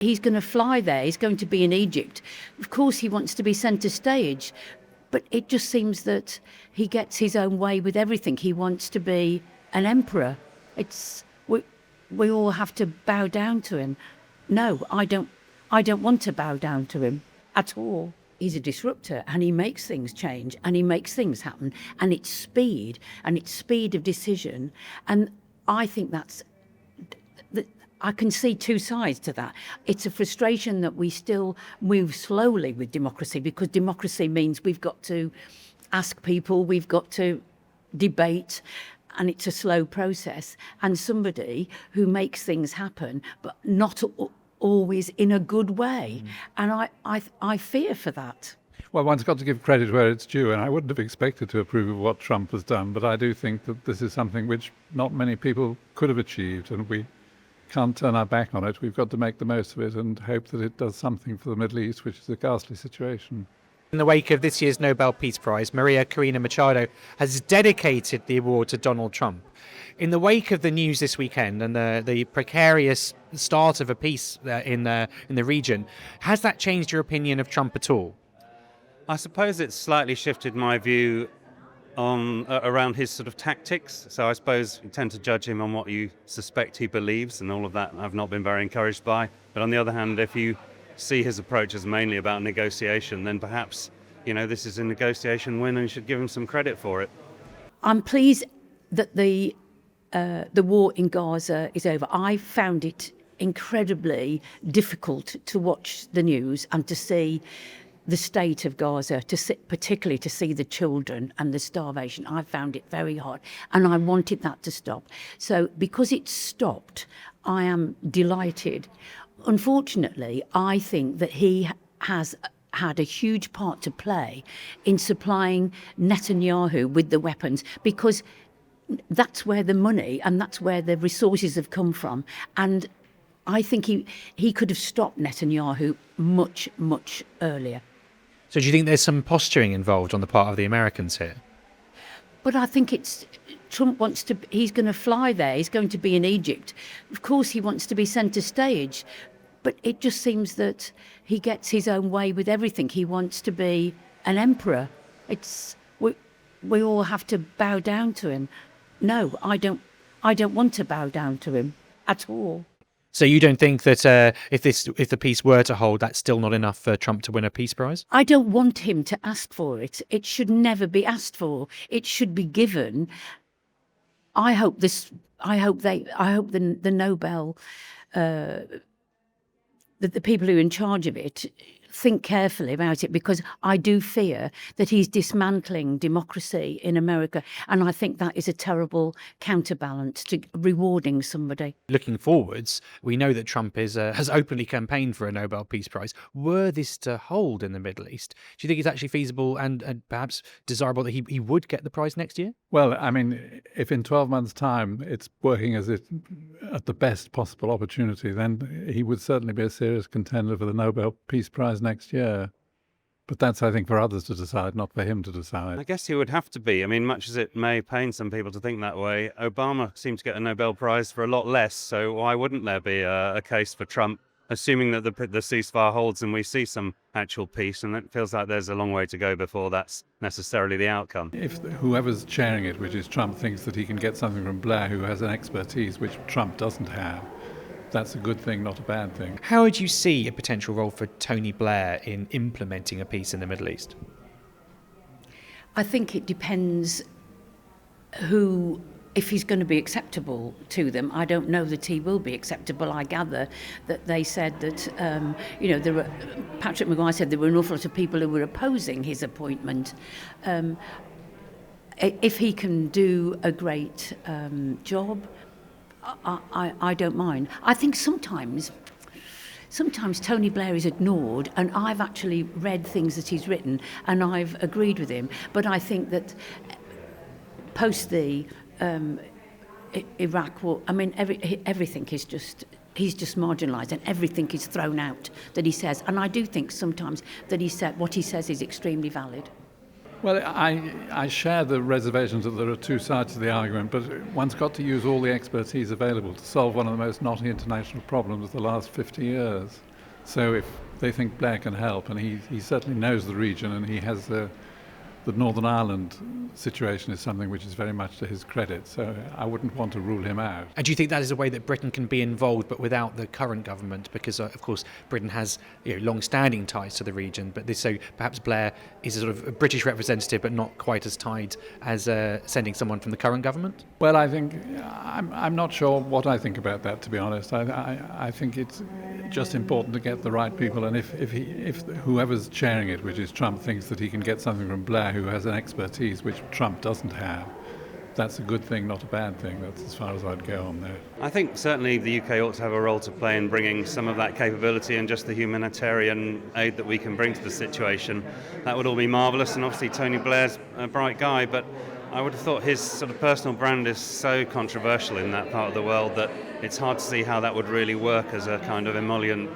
He's going to fly there. He's going to be in Egypt. Of course, he wants to be centre stage. But it just seems that he gets his own way with everything. He wants to be an emperor. We all have to bow down to him. No, I don't want to bow down to him at all. He's a disruptor, and he makes things change, and he makes things happen, and it's speed of decision. And I think I can see two sides to that. It's a frustration that we still move slowly with democracy, because democracy means we've got to ask people, we've got to debate, and it's a slow process. And somebody who makes things happen, but not always in a good way. And I fear for that. Well, one's got to give credit where it's due, and I wouldn't have expected to approve of what Trump has done, but I do think that this is something which not many people could have achieved, and we can't turn our back on it. We've got to make the most of it and hope that it does something for the Middle East, which is a ghastly situation. In the wake of this year's Nobel Peace Prize, Maria Corina Machado has dedicated the award to Donald Trump. In the wake of the news this weekend and the precarious start of a peace in the region, has that changed your opinion of Trump at all? I suppose it's slightly shifted my view on around his sort of tactics. So I suppose you tend to judge him on what you suspect he believes, and all of that I've not been very encouraged by. But on the other hand, if you see his approach as mainly about negotiation, then perhaps, this is a negotiation win and you should give him some credit for it. I'm pleased that the war in Gaza is over. I found it incredibly difficult to watch the news and to see the state of Gaza, particularly to see the children and the starvation. I found it very hard, and I wanted that to stop. So because it stopped, I am delighted. Unfortunately, I think that he has had a huge part to play in supplying Netanyahu with the weapons, because that's where the money and that's where the resources have come from. And I think he could have stopped Netanyahu much, much earlier. So do you think there's some posturing involved on the part of the Americans here? But I think Trump he's going to fly there. He's going to be in Egypt. Of course, he wants to be centre stage. But it just seems that he gets his own way with everything. He wants to be an emperor. We all have to bow down to him. No, I don't want to bow down to him at all. So you don't think that if the peace were to hold, that's still not enough for Trump to win a peace prize? I don't want him to ask for it. It should never be asked for. It should be given. I hope the Nobel, that the people who are in charge of it think carefully about it, because I do fear that he's dismantling democracy in America, and I think that is a terrible counterbalance to rewarding somebody. Looking forwards, we know that Trump has openly campaigned for a Nobel Peace Prize. Were this to hold in the Middle East, do you think it's actually feasible and perhaps desirable that he would get the prize next year? Well, I mean, if in 12 months' time it's working as it at the best possible opportunity, then he would certainly be a serious contender for the Nobel Peace Prize next year. But that's, I think, for others to decide, not for him to decide. I guess he would have to be. I mean, much as it may pain some people to think that way, Obama seemed to get a Nobel Prize for a lot less, so why wouldn't there be a case for Trump, assuming that the ceasefire holds and we see some actual peace? And it feels like there's a long way to go before that's necessarily the outcome. If whoever's chairing it, which is Trump, thinks that he can get something from Blair, who has an expertise which Trump doesn't have, that's a good thing, not a bad thing. How would you see a potential role for Tony Blair in implementing a peace in the Middle East? I think it depends if he's going to be acceptable to them. I don't know that he will be acceptable. I gather that they said that, Patrick Maguire said there were an awful lot of people who were opposing his appointment. If he can do a great job, I don't mind. I think sometimes Tony Blair is ignored, and I've actually read things that he's written and I've agreed with him. But I think that post the Iraq war, I mean, everything is he's just marginalised, and everything is thrown out that he says. And I do think sometimes that what he says is extremely valid. Well, I share the reservations that there are two sides to the argument, but one's got to use all the expertise available to solve one of the most knotty international problems of the last 50 years. So if they think Blair can help, and he certainly knows the region, and he has the Northern Ireland situation is something which is very much to his credit, so I wouldn't want to rule him out. And do you think that is a way that Britain can be involved, but without the current government? Because, of course, Britain has long-standing ties to the region, but so perhaps Blair is a sort of a British representative, but not quite as tied as sending someone from the current government? Well, I think I'm not sure what I think about that, to be honest. I think it's just important to get the right people, and if whoever's chairing it, which is Trump, thinks that he can get something from Blair, who has an expertise which Trump doesn't have, that's a good thing, not a bad thing. That's as far as I'd go on there. I think certainly the UK ought to have a role to play in bringing some of that capability and just the humanitarian aid that we can bring to the situation. That would all be marvellous, and obviously Tony Blair's a bright guy, but I would have thought his sort of personal brand is so controversial in that part of the world that it's hard to see how that would really work as a kind of emollient,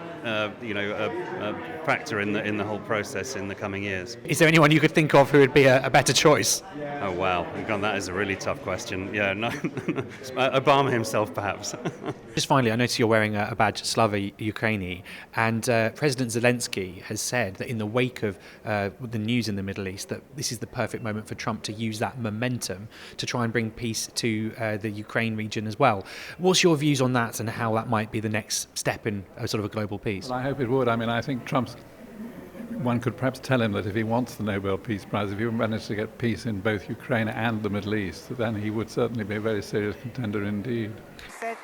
factor in the whole process in the coming years. Is there anyone you could think of who would be a better choice? Oh wow, God, that is a really tough question. Yeah, no, Obama himself perhaps. Just finally, I notice you're wearing a badge, Slava Ukraini, and President Zelensky has said that in the wake of the news in the Middle East, that this is the perfect moment for Trump to use that momentum to try and bring peace to the Ukraine region as well. What's your views on that, and how that might be the next step in sort of a global peace? Well, I hope it would. I mean, I think one could perhaps tell him that if he wants the Nobel Peace Prize, if he managed to get peace in both Ukraine and the Middle East, then he would certainly be a very serious contender indeed. Set.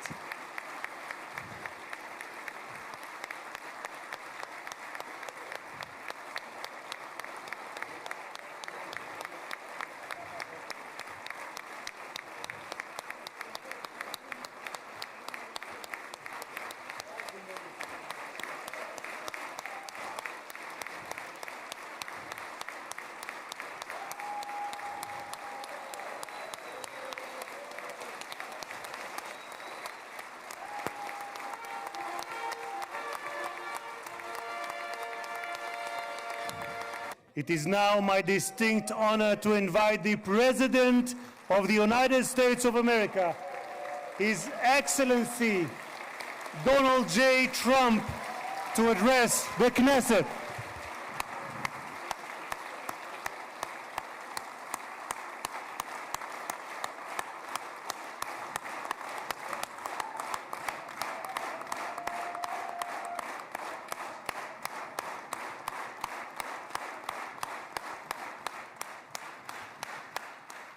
It is now my distinct honor to invite the President of the United States of America, His Excellency Donald J. Trump, to address the Knesset.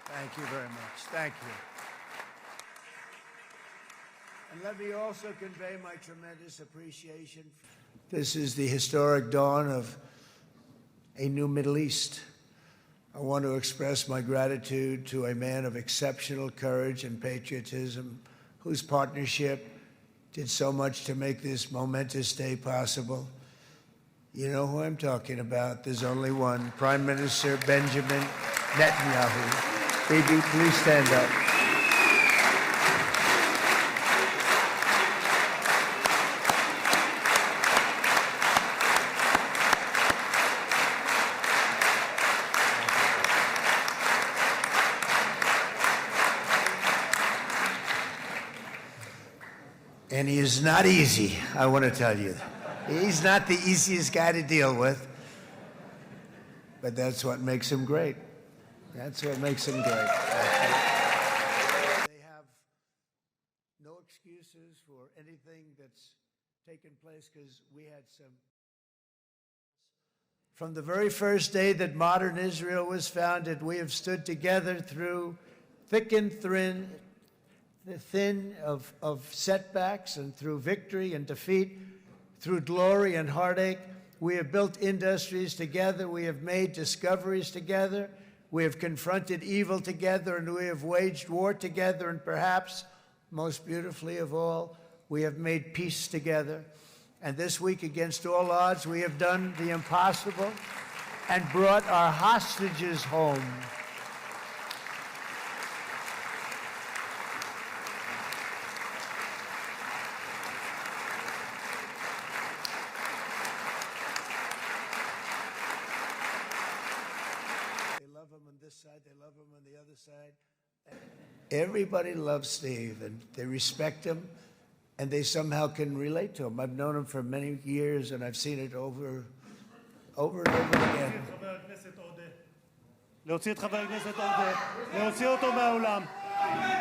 Thank you very much. Thank you. And let me also convey my tremendous appreciation. This is the historic dawn of a new Middle East. I want to express my gratitude to a man of exceptional courage and patriotism, whose partnership did so much to make this momentous day possible. You know who I'm talking about. There's only one, Prime Minister Benjamin Netanyahu. Bibi, please stand up. And he is not easy, I want to tell you. He's not the easiest guy to deal with, but that's what makes him great. That's what makes him great. They have no excuses for anything that's taken place, because we had some. From the very first day that modern Israel was founded, we have stood together through thick and thin of setbacks, and through victory and defeat, through glory and heartache. We have built industries together. We have made discoveries together. We have confronted evil together, and we have waged war together, and perhaps most beautifully of all, we have made peace together. And this week, against all odds, we have done the impossible and brought our hostages home. Side, they love him on the other side. Everybody loves Steve, and they respect him, and they somehow can relate to him. I've known him for many years, and I've seen it over and over again. להוציא את חבר הכנסת עודה, להוציא אותו מהאולם,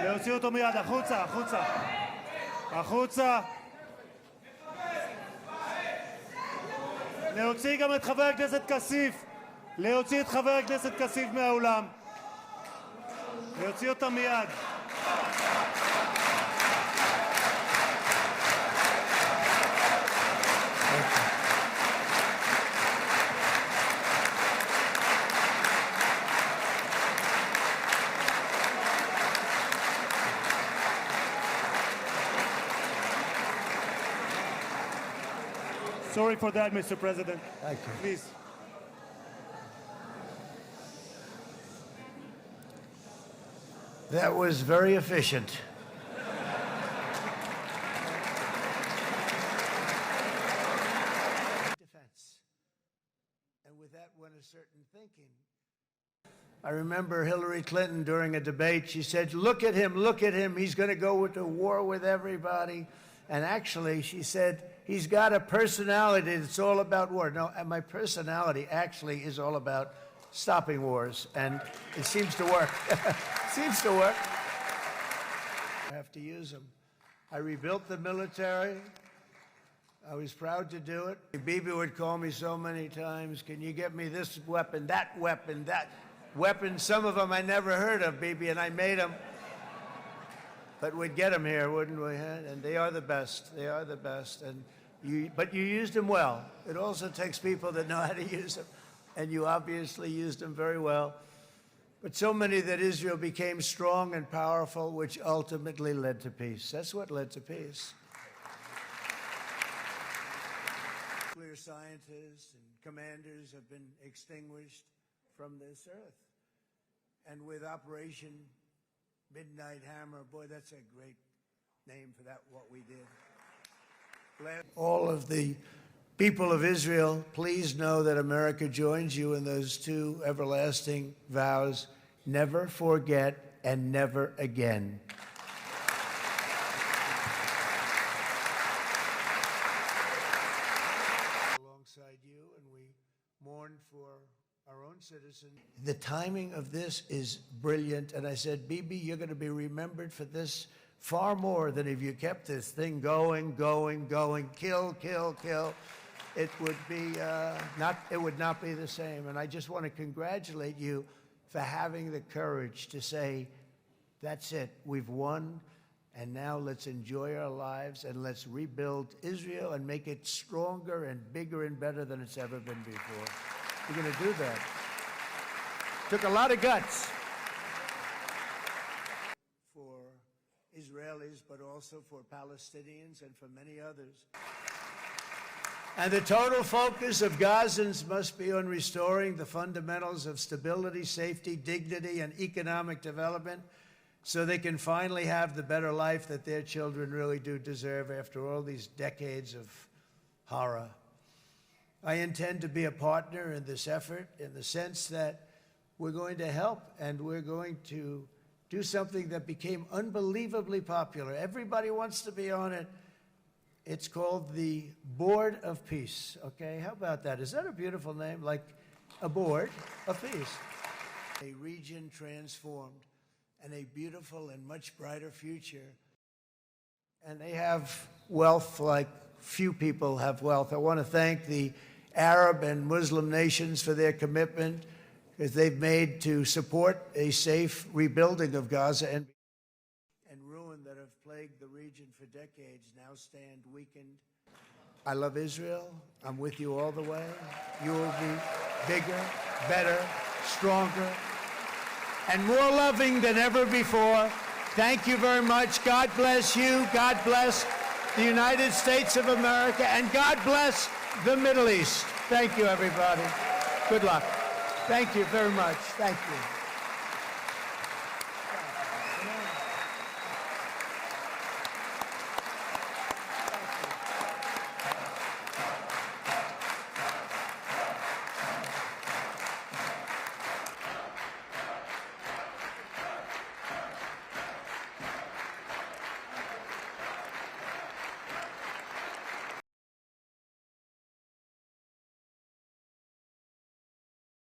להוציא אותו מיד, החוצה, החוצה, החוצה. להוציא גם את חבר הכנסת כסיף, להוציא את חבר הכנסת כסיף מהאולם, להוציא אותם מיד. Sorry for that, Mr. President. Thank you. Please. That was very efficient. Defense. And with that went a certain thinking. I remember Hillary Clinton during a debate, she said, look at him, he's going to go to war with everybody. And actually, she said, he's got a personality that's all about war. No, and my personality actually is all about stopping wars, and it seems to work. Seems to work. I have to use them. I rebuilt the military. I was proud to do it. Bibi would call me so many times, can you get me this weapon, that weapon, that weapon? Some of them I never heard of, Bibi, and I made them. But we'd get them here, wouldn't we? And they are the best. They are the best. But you used them well. It also takes people that know how to use them. And you obviously used them very well. But so many that Israel became strong and powerful, which ultimately led to peace. That's what led to peace. Nuclear scientists and commanders have been extinguished from this earth. And with Operation Midnight Hammer, boy, that's a great name for that, what we did. All of the people of Israel, please know that America joins you in those two everlasting vows: never forget and never again. Alongside you, and we mourn for our own citizens. The timing of this is brilliant, and I said, Bibi, you're going to be remembered for this far more than if you kept this thing going, kill. It would be it would not be the same. And I just want to congratulate you for having the courage to say, that's it, we've won, and now let's enjoy our lives and let's rebuild Israel and make it stronger and bigger and better than it's ever been before. We're going to do that. Took a lot of guts for Israelis, but also for Palestinians and for many others. And the total focus of Gazans must be on restoring the fundamentals of stability, safety, dignity, and economic development so they can finally have the better life that their children really do deserve after all these decades of horror. I intend to be a partner in this effort in the sense that we're going to help and we're going to do something that became unbelievably popular. Everybody wants to be on it. It's called the Board of Peace, okay? How about that? Is that a beautiful name? Like a board of peace. A region transformed and a beautiful and much brighter future. And they have wealth like few people have wealth. I want to thank the Arab and Muslim nations for their commitment because they've made to support a safe rebuilding of Gaza and ruin that have plagued the region for decades now stand weakened. I love Israel. I'm with you all the way. You will be bigger, better, stronger, and more loving than ever before. Thank you very much. God bless you. God bless the United States of America, and God bless the Middle East. Thank you, everybody. Good luck. Thank you very much. Thank you.